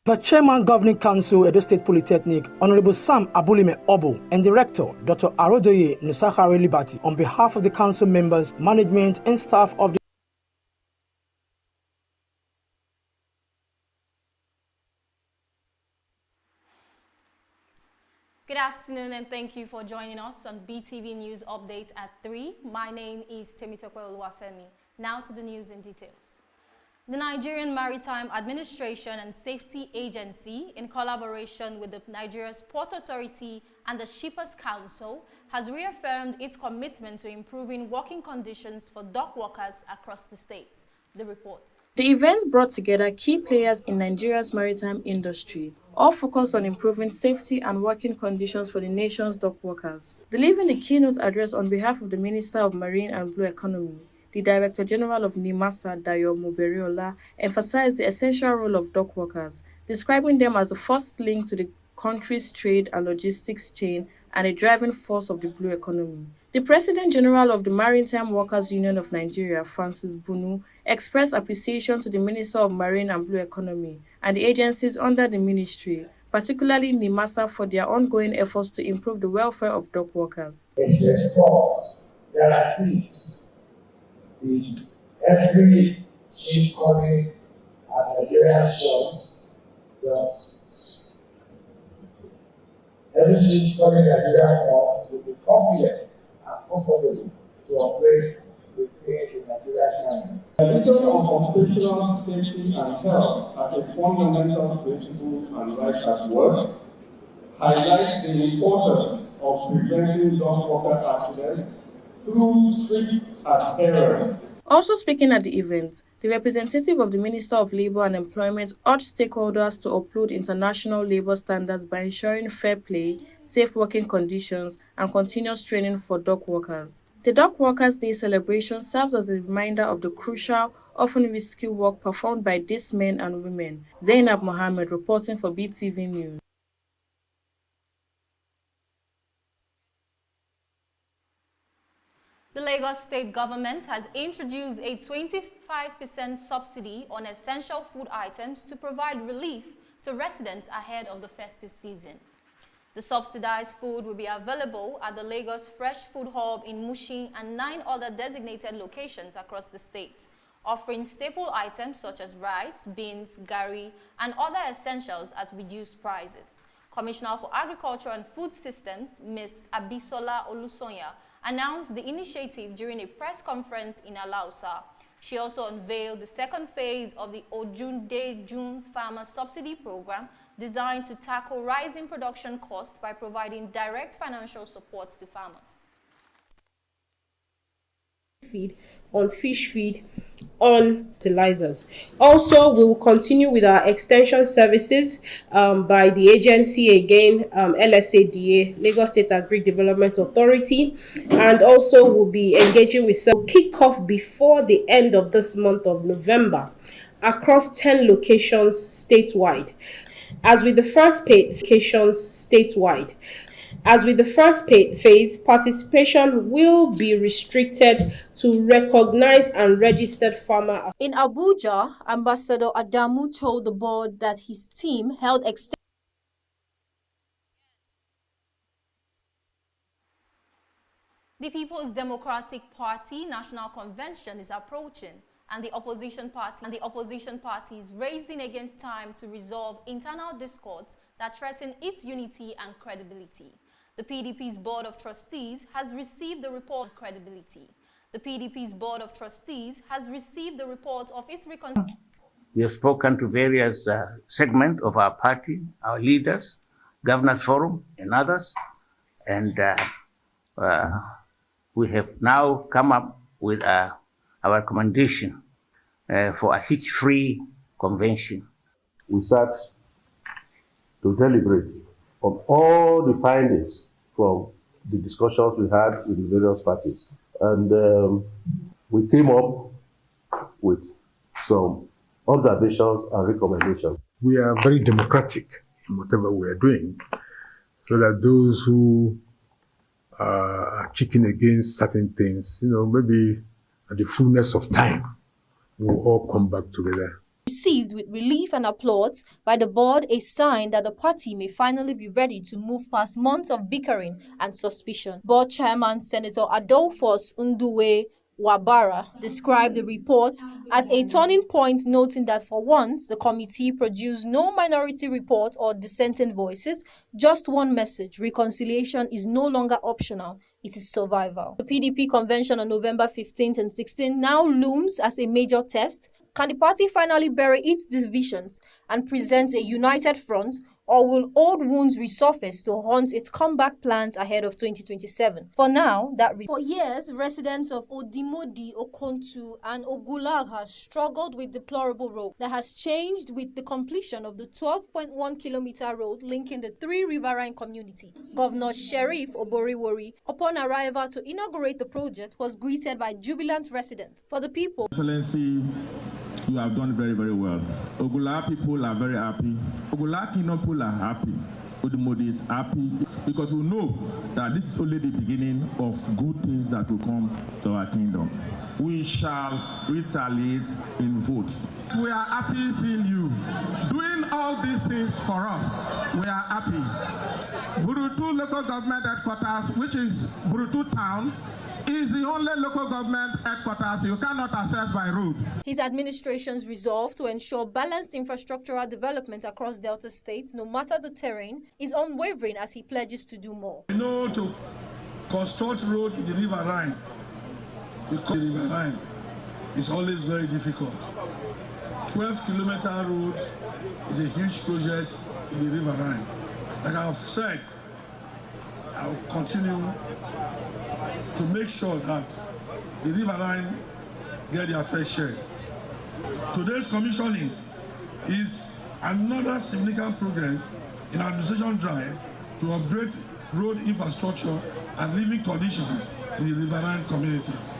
The Chairman Governing Council, Edo State Polytechnic, Honorable Sam Abulime Obo, and Director, Dr. Arodoye Nusahare Liberty, on behalf of the council members, management, and staff of the Good afternoon and thank you for joining us on BeeTv News Update at 3. My name is Temitope Oluwafemi. Now to the news in details. The Nigerian Maritime Administration and Safety Agency, in collaboration with the Nigeria's Port Authority and the Shippers Council, has reaffirmed its commitment to improving working conditions for dock workers across the state. The report. The event brought together key players in Nigeria's maritime industry, all focused on improving safety and working conditions for the nation's dock workers. Delivering the keynote address on behalf of the Minister of Marine and Blue Economy, the Director General of NIMASA, Dayo Muberiola, emphasized the essential role of dock workers, describing them as the first link to the country's trade and logistics chain and a driving force of the blue economy. The President General of the Maritime Workers Union of Nigeria, Francis Bunu, expressed appreciation to the Minister of Marine and Blue Economy and the agencies under the ministry, particularly NIMASA, for their ongoing efforts to improve the welfare of dock workers. It's a fault guarantees every ship coming at Nigerian shores, every ship coming at Nigerian ports will be confident and comfortable to operate within the Nigerian channels. The issue of occupational safety and health as a fundamental principle and right at work highlights the importance of preventing dock worker accidents through strict adherence. Also speaking at the event, the representative of the Minister of Labour and Employment urged stakeholders to uphold international labour standards by ensuring fair play, safe working conditions, and continuous training for dock workers. The Dock Workers' Day celebration serves as a reminder of the crucial, often risky work performed by these men and women. Zainab Mohammed reporting for BeeTv News. The Lagos State government has introduced a 25% subsidy on essential food items to provide relief to residents ahead of the festive season. The subsidized food will be available at the Lagos Fresh Food Hub in Mushin and 9 other designated locations across the state, offering staple items such as rice, beans, garri, and other essentials at reduced prices. Commissioner for Agriculture and Food Systems, Ms. Abisola Olusonya, announced the initiative during a press conference in Alausa. She also unveiled the second phase of the Ojunde June Farmer Subsidy Program, designed to tackle rising production costs by providing direct financial support to farmers. Feed, on fish feed, on fertilizers. Also, we will continue with our extension services by the agency again, LSADA, Lagos State Agri Development Authority, and also we'll be engaging with kick off before the end of this month of November across 10 locations statewide. As with the first phase, participation will be restricted to recognized and registered farmers. In Abuja, Ambassador Adamu told the board that his team held The People's Democratic Party National Convention is approaching, and the opposition party is racing against time to resolve internal discords that threaten its unity and credibility. The PDP's Board of Trustees has received the report of its reconciliation. We have spoken to various segments of our party, our leaders, Governors Forum, and others, and we have now come up with our recommendation for a hitch-free convention. We sat to deliberate on all the findings from the discussions we had with the various parties. And we came up with some observations and recommendations. We are very democratic in whatever we are doing, so that those who are kicking against certain things, maybe at the fullness of time, we'll all come back together received with relief and applause by the board, a sign that the party may finally be ready to move past months of bickering and suspicion. Board Chairman Senator Adolphus Nduwe Wabara described the report as a turning point, noting that for once, the committee produced no minority report or dissenting voices, just one message: reconciliation is no longer optional, it is survival. The PDP convention on November 15th and 16th now looms as a major test. Can the party finally bury its divisions and present a united front, or will old wounds resurface to haunt its comeback plans ahead of 2027? For now, For years, residents of Odimodi, Okontu, and Ogulag have struggled with deplorable road that has changed with the completion of the 12.1-kilometer road linking the three riverine community. Governor Sheriff Oboriwori, upon arrival to inaugurate the project, was greeted by jubilant residents. For the people, Excellency, you have done very, very well. Ogula people are very happy. Ogula Kingdom people are happy. Odumodi is happy because we know that this is only the beginning of good things that will come to our kingdom. We shall retaliate in votes. We are happy seeing you doing all these things for us. We are happy. Burutu local government headquarters, which is Burutu town, is the only local government headquarters you cannot access by road. His administration's resolve to ensure balanced infrastructural development across Delta states, no matter the terrain, is unwavering as he pledges to do more. You know, to construct road in the River Rhine, because the River Rhine is always very difficult. 12-kilometer road is a huge project in the River Rhine. Like I have said, I will continue to make sure that the River Rhine get their fair share. Today's commissioning is another significant progress in administration drive to upgrade road infrastructure and living conditions in the riverine communities.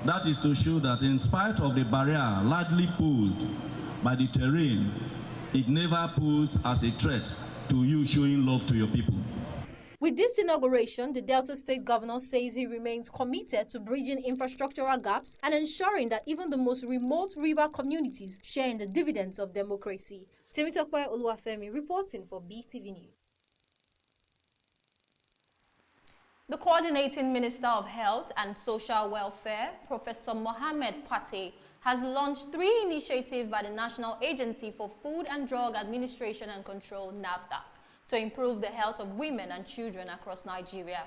That is to show that in spite of the barrier largely posed by the terrain, it never posed as a threat to you showing love to your people. With this inauguration, the Delta State Governor says he remains committed to bridging infrastructural gaps and ensuring that even the most remote river communities share in the dividends of democracy. Temitope Oluwafemi reporting for BeeTv News. The Coordinating Minister of Health and Social Welfare, Professor Mohammed Pate, has launched 3 initiatives by the National Agency for Food and Drug Administration and Control, NAFDAC, to improve the health of women and children across Nigeria.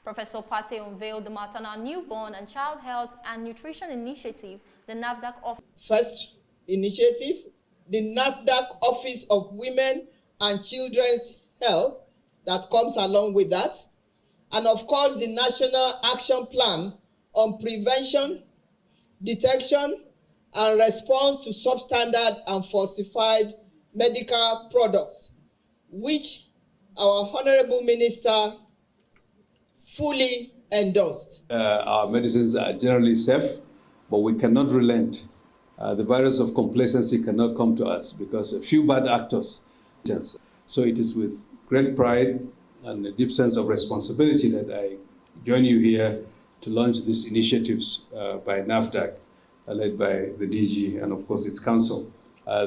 Professor Pate unveiled the Maternal, Newborn and Child Health and Nutrition Initiative, the NAFDAC Office. First initiative, the NAFDAC Office of Women and Children's Health that comes along with that. And of course, the National Action Plan on Prevention, Detection, and Response to Substandard and Falsified Medical Products, which our Honorable Minister fully endorsed. Our medicines are generally safe, but we cannot relent. The virus of complacency cannot come to us because a few bad actors. So it is with great pride and a deep sense of responsibility that I join you here to launch these initiatives by NAFDAC, led by the DG and of course its council.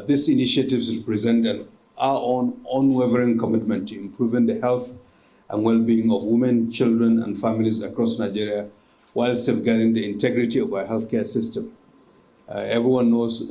These initiatives represent our own unwavering commitment to improving the health and well-being of women, children, and families across Nigeria while safeguarding the integrity of our healthcare system. Everyone knows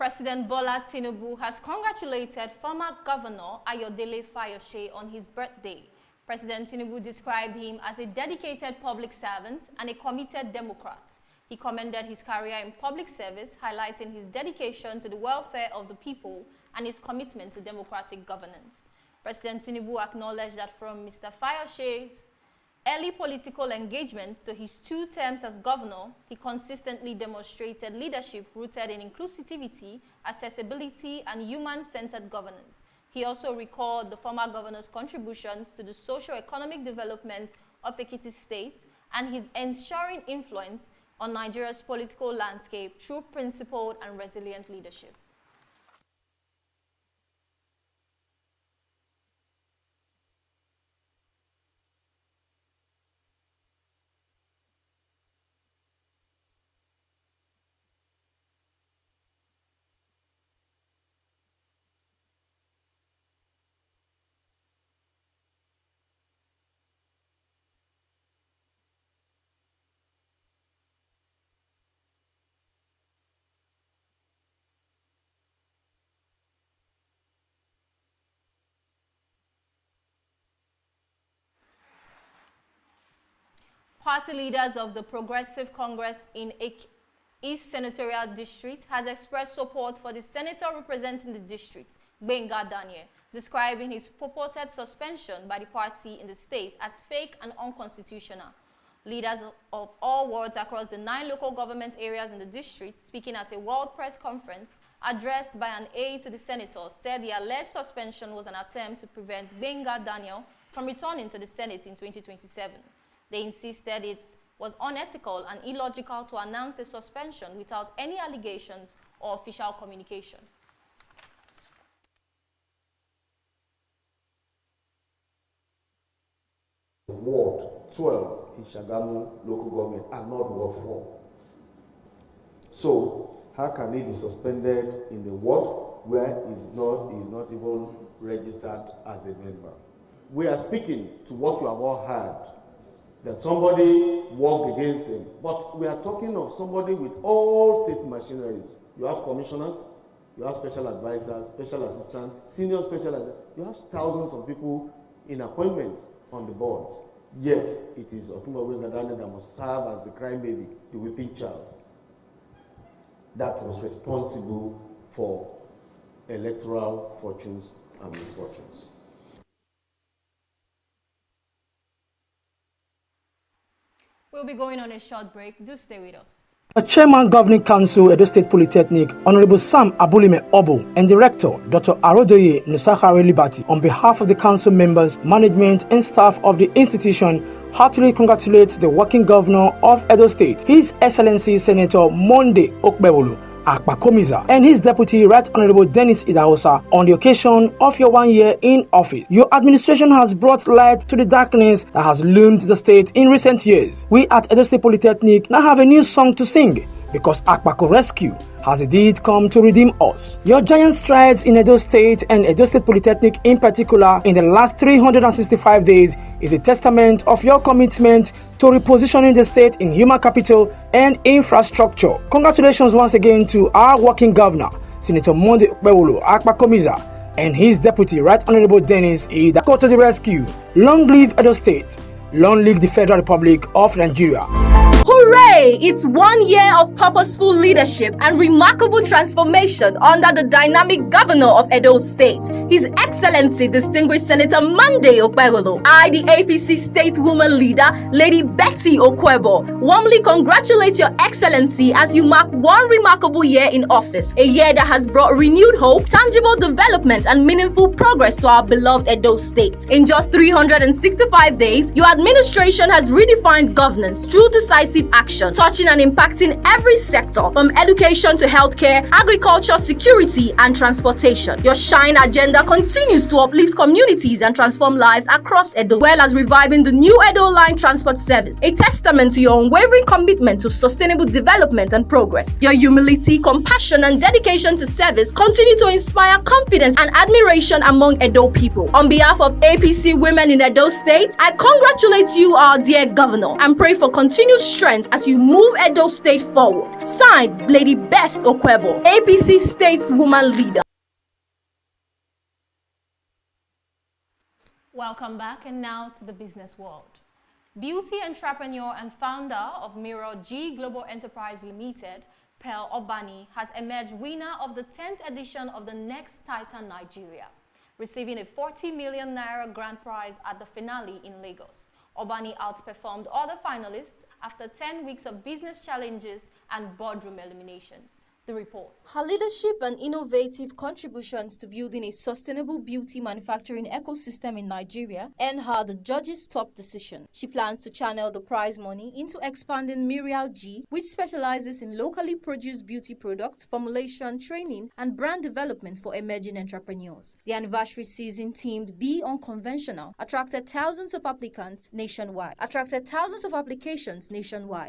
President Bola Tinubu has congratulated former Governor Ayodele Fayose on his birthday. President Tinubu described him as a dedicated public servant and a committed Democrat. He commended his career in public service, highlighting his dedication to the welfare of the people and his commitment to democratic governance. President Tinubu acknowledged that from Mr. Fayose's early political engagement to his 2 terms as governor, he consistently demonstrated leadership rooted in inclusivity, accessibility, and human-centered governance. He also recalled the former governor's contributions to the socio-economic development of Ekiti State and his ensuring influence on Nigeria's political landscape through principled and resilient leadership. Party leaders of the Progressive Congress in East Senatorial District has expressed support for the senator representing the district, Gbenga Daniel, describing his purported suspension by the party in the state as fake and unconstitutional. Leaders of all wards across the 9 local government areas in the district, speaking at a World Press Conference addressed by an aide to the senator, said the alleged suspension was an attempt to prevent Gbenga Daniel from returning to the Senate in 2027. They insisted it was unethical and illogical to announce a suspension without any allegations or official communication. Ward 12 in Shagamu local government and not Ward 4. So how can he be suspended in the ward where he's not even registered as a member? We are speaking to what you have all heard, that somebody worked against them. But we are talking of somebody with all state machineries. You have commissioners, you have special advisors, special assistants, senior special assistants. You have thousands of people in appointments on the boards. Yet, it is Otumba Gbenga that must serve as the crime baby, the whipping child, that was responsible for electoral fortunes and misfortunes. We'll be going on a short break. Do stay with us. The Chairman Governing Council, Edo State Polytechnic, Honorable Sam Abulime Obo, and Director, Dr. Arodoye Nusahare Liberty, on behalf of the council members, management, and staff of the institution, heartily congratulates the working governor of Edo State, His Excellency Senator Monday Okpebolo Akpakomiza, and his deputy, Right Honorable Dennis Idahosa, on the occasion of your 1 year in office. Your administration has brought light to the darkness that has loomed the state in recent years. We at Edo State Polytechnic now have a new song to sing, because Akpako Rescue has indeed come to redeem us. Your giant strides in Edo State and Edo State Polytechnic in particular in the last 365 days is a testament of your commitment to repositioning the state in human capital and infrastructure. Congratulations once again to our working governor, Senator Monday Okpebolo Akpakomiza, and his deputy, Right Honorable Dennis Idahosa, to the rescue. Long live Edo State. Long live the Federal Republic of Nigeria. Hooray! It's 1 year of purposeful leadership and remarkable transformation under the dynamic governor of Edo State, His Excellency Distinguished Senator Monday Okpebolo. I, the APC State Woman Leader, Lady Betty Okwebo, warmly congratulate Your Excellency as you mark 1 remarkable year in office, a year that has brought renewed hope, tangible development, and meaningful progress to our beloved Edo State. In just 365 days, your administration has redefined governance through decisive action, touching and impacting every sector, from education to healthcare, agriculture, security, and transportation. Your Shine agenda continues to uplift communities and transform lives across Edo, well as reviving the new Edo Line transport service, a testament to your unwavering commitment to sustainable development and progress. Your humility, compassion, and dedication to service continue to inspire confidence and admiration among Edo people. On behalf of APC women in Edo State, I congratulate you, our dear governor, and pray for continued strength strength as you move Edo State forward. Signed, Lady Best Okwebo, APC Stateswoman Leader. Welcome back, and now to the business world. Beauty entrepreneur and founder of Mirror G Global Enterprise Limited, Pearl Obani, has emerged winner of the 10th edition of the Next Titan Nigeria, receiving a 40 million naira grand prize at the finale in Lagos. Obani outperformed other finalists after 10 weeks of business challenges and boardroom eliminations. The report. Her leadership and innovative contributions to building a sustainable beauty manufacturing ecosystem in Nigeria earned her the judges' top decision. She plans to channel the prize money into expanding Mirror G, which specializes in locally produced beauty products, formulation, training, and brand development for emerging entrepreneurs. The anniversary season themed Be Unconventional attracted thousands of applications nationwide,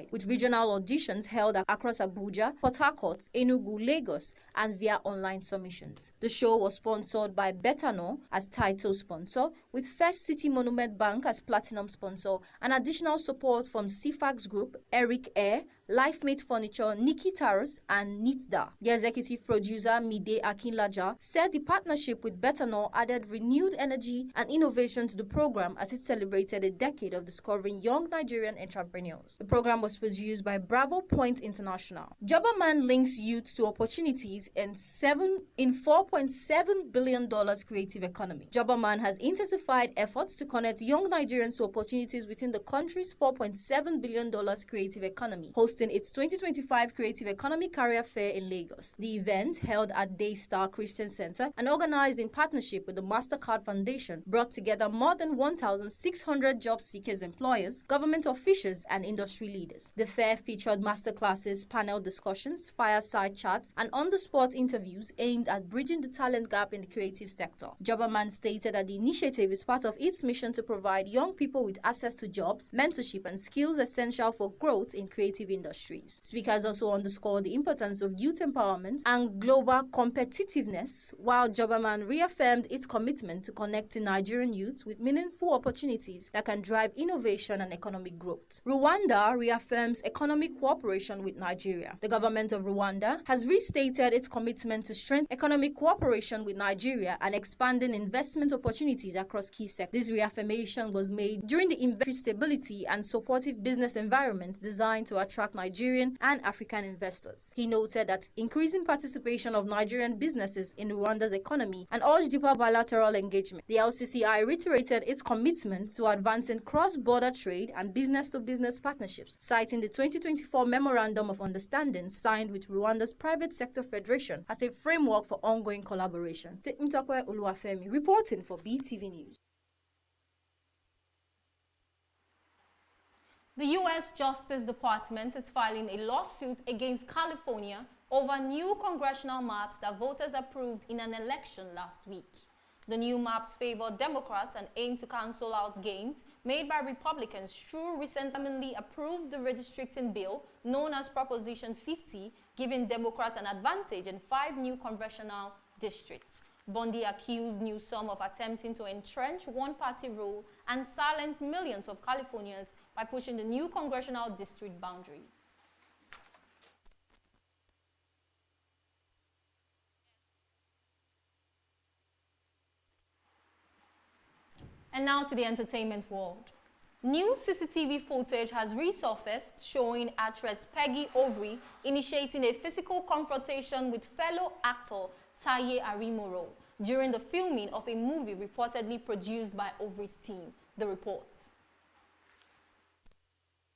with regional auditions held across Abuja, Port Harcourt, Enugu, Lagos, and via online submissions. The show was sponsored by Betano as title sponsor, with First City Monument Bank as platinum sponsor, and additional support from CFAX Group, Eric Air, Lifemate Furniture, Nikki Taros, and Nitda. The executive producer, Mide Akinlaja, said the partnership with Betano added renewed energy and innovation to the program as it celebrated a decade of discovering young Nigerian entrepreneurs. The program was produced by Bravo Point International. Jobberman links youth to opportunities in $4.7 billion creative economy. Jobberman has intensified efforts to connect young Nigerians to opportunities within the country's $4.7 billion creative economy, hosting its 2025 Creative Economy Career Fair in Lagos. The event, held at Daystar Christian Center and organized in partnership with the MasterCard Foundation, brought together more than 1,600 job seekers, employers, government officials, and industry leaders. The fair featured masterclasses, panel discussions, fireside chats, and on-the-spot interviews aimed at bridging the talent gap in the creative sector. Jobberman stated that the initiative is part of its mission to provide young people with access to jobs, mentorship, and skills essential for growth in creative industries. Speakers also underscored the importance of youth empowerment and global competitiveness, while Jobberman reaffirmed its commitment to connecting Nigerian youth with meaningful opportunities that can drive innovation and economic growth. Rwanda reaffirms economic cooperation with Nigeria. The government of Rwanda has restated its commitment to strengthen economic cooperation with Nigeria and expanding investment opportunities across key sectors. This reaffirmation was made during the investor stability and supportive business environment designed to attract Nigerian and African investors. He noted that increasing participation of Nigerian businesses in Rwanda's economy and urged deeper bilateral engagement. The LCCI reiterated its commitment to advancing cross-border trade and business-to-business partnerships, citing the 2024 Memorandum of Understanding signed with Rwanda's Private Sector Federation as a framework for ongoing collaboration. Tekmitokwe Oluwafemi reporting for BeeTv News. The U.S. Justice Department is filing a lawsuit against California over new congressional maps that voters approved in an election last week. The new maps favor Democrats and aim to cancel out gains made by Republicans through recently approved the redistricting bill known as Proposition 50, giving Democrats an advantage in 5 new congressional districts. Bondi accused Newsom of attempting to entrench one-party rule and silence millions of Californians by pushing the new congressional district boundaries. And now to the entertainment world. New CCTV footage has resurfaced showing actress Peggy Ovry initiating a physical confrontation with fellow actor Taye Arimoro during the filming of a movie reportedly produced by Ovry's team. The report.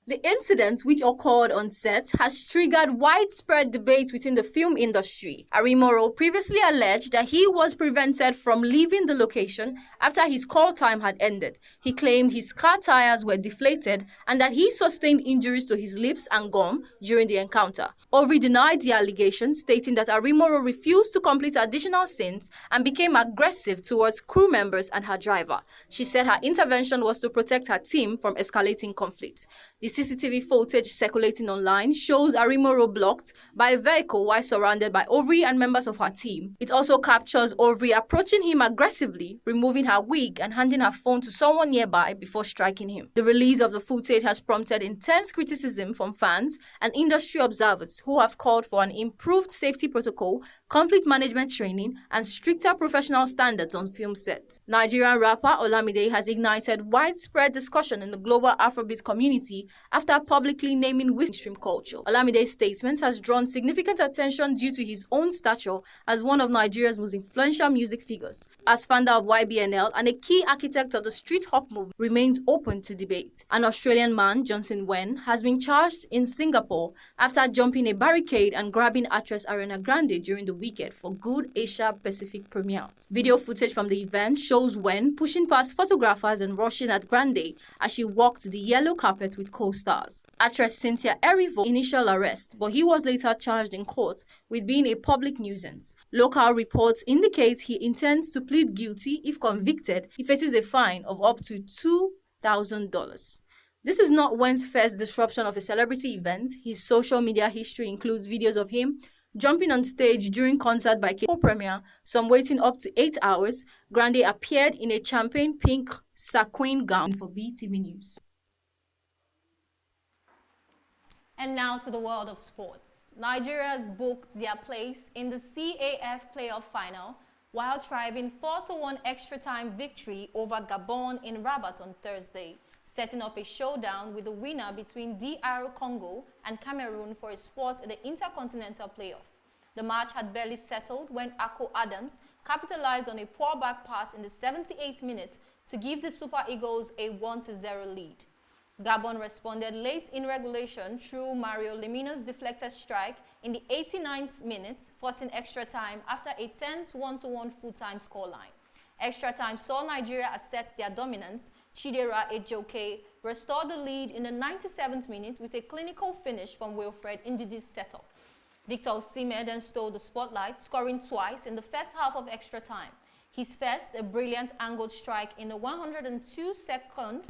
The incident, which occurred on set, has triggered widespread debate within the film industry. Arimoro previously alleged that he was prevented from leaving the location after his call time had ended. He claimed his car tires were deflated and that he sustained injuries to his lips and gum during the encounter. Ovry denied the allegation, stating that Arimoro refused to complete additional scenes and became aggressive towards crew members and her driver. She said her intervention was to protect her team from escalating conflict. The CCTV footage circulating online shows Arimoro blocked by a vehicle while surrounded by Ovry and members of her team. It also captures Ovry approaching him aggressively, removing her wig and handing her phone to someone nearby before striking him. The release of the footage has prompted intense criticism from fans and industry observers who have called for an improved safety protocol, conflict management training, and stricter professional standards on film sets. Nigerian rapper Olamide has ignited widespread discussion in the global Afrobeat community after publicly naming mainstream culture. Olamide's statement has drawn significant attention due to his own stature as one of Nigeria's most influential music figures. As founder of YBNL and a key architect of the street hop movement, remains open to debate. An Australian man, Johnson Wen, has been charged in Singapore after jumping a barricade and grabbing actress Ariana Grande during the weekend for Good Asia Pacific premiere. Video footage from the event shows Wen pushing past photographers and rushing at Grande as she walked the yellow carpet with co-stars. Actress Cynthia Erivo initial arrest, but he was later charged in court with being a public nuisance. Local reports indicate he intends to plead guilty. If convicted, he faces a fine of up to $2,000. This is not Wen's first disruption of a celebrity event. His social media history includes videos of him jumping on stage during concert by K-pop premiere, some waiting up to 8 hours. Grande appeared in a champagne pink sequin gown for BeeTv News. And now to the world of sports. Nigeria has booked their place in the CAF playoff final while driving 4-1 extra time victory over Gabon in Rabat on Thursday, setting up a showdown with the winner between DR Congo and Cameroon for a spot in the Intercontinental Playoff. The match had barely settled when Ako Adams capitalized on a poor back pass in the 78th minute to give the Super Eagles a 1-0 lead. Gabon responded late in regulation through Mario Lemina's deflected strike in the 89th minute, forcing extra time after a tense 1-1 full-time scoreline. Extra time saw Nigeria assert their dominance. Chidera Ejoke restored the lead in the 97th minute with a clinical finish from Wilfred Ndidi's setup. Victor Osimhen then stole the spotlight, scoring twice in the first half of extra time. His first, a brilliant angled strike in the 102nd